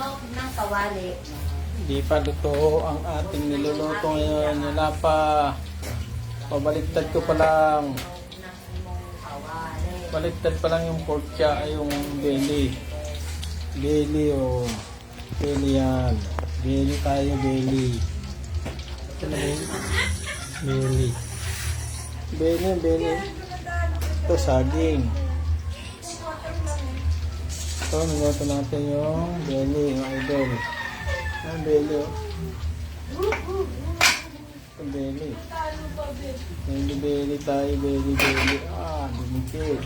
manok ng kawali. Hindi pa luto ang ating niluluto ngayon. Wala pa. Pabaliktad ko pa lang. Ng imong kawali. Baliktad pa lang yung pork siya, ay yung belly. Belly o. Belly yan. Belly tayo, belly. Ito na yun. Belly. Belly, belly. Ito, saging. Ito, niluto natin yung belly, yung idol. Ang belly, oh. Ito, belly. Belly, belly tayo, belly, belly. Ah, lumikit.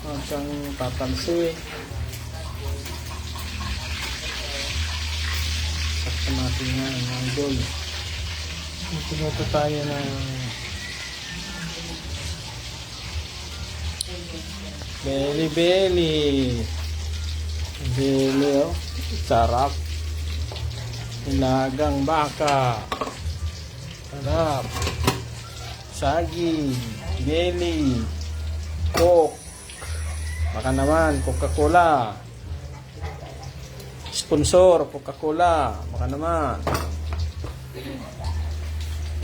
Ang siyang tatalsik. Sakto natin yan, ang idol. Ito tayo ng belly, belly. Belly, oh. Sarap. Ilagang baka. Sarap. Saging. Belly. Coke. Baka naman, Coca-Cola. Sponsor, Coca-Cola. Baka naman.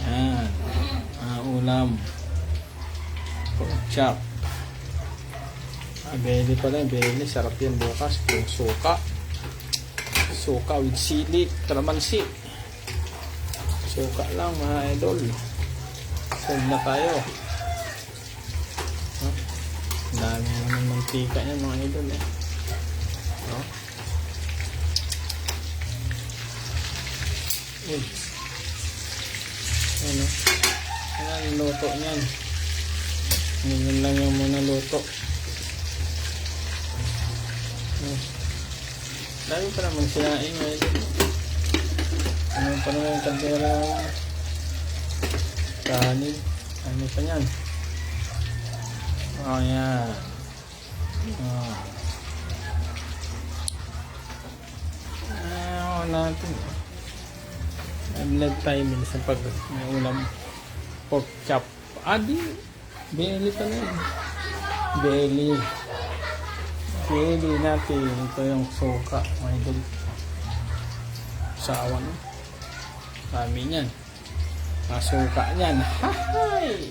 Yan. Ulam. Pork chop. Belly pala yung belly. Sarap yan bukas. Yung suka. Suka with sili. Kalamansi. Suka lang mga idol. Send na tayo. Ang dami naman mantika yan mga idol eh. No? Uy. Ano? Ano luto niyan? Ganyan lang yung muna luto. Dami pa naman sinain ngayon. Ano pa naman yung kaldera kanin. Ano pa yan? Oh yan. Natin. Nag tayo minsan pag may ulam pork chop. Adi. Belly pa na yun. Belly. Belly natin. Ito yung suka. May idol. Sawa no? Kami niyan. Masuka niyan. Hahay!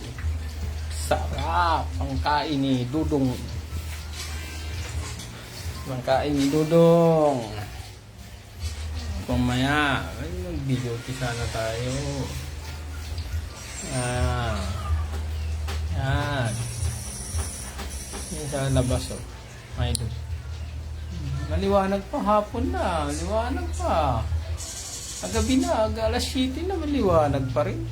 Sarap. Ang kain ni Dudong. Ang kain ni Dudong. Pumaya. Nag-beauty sana tayo. Yan. Yan sa labas oh. Idol. Maliwanag pa. Hapon na. Liwanag pa. Agabi na. Alas 7 na. Maliwanag pa rin.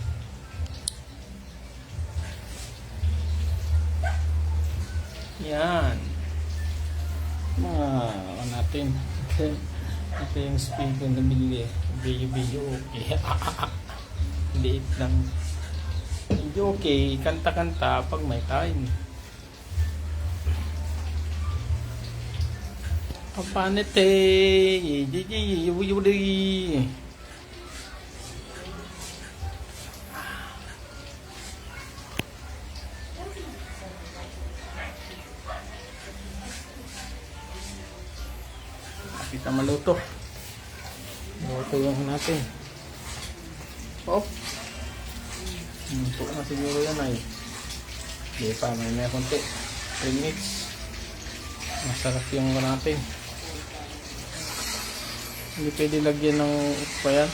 Yan. Mga natin. Ito yung speaker na binili. Video okay. Liit lang. Video okay. Kanta-kanta pag may time. Papanete. Yudi. Kita maluto. Luto yung natin. Oh. Luto na siguro yan ay. Hindi pa. May konti. 3 minutes. Masarap yung natin. Hindi pwede lagyan ng pa yan.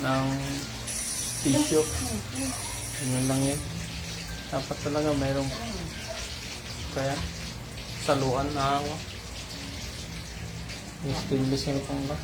Ng tissue. Ganyan lang yan. Dapat talaga mayroong kaya saluan na ako. Stainless yung pang ba?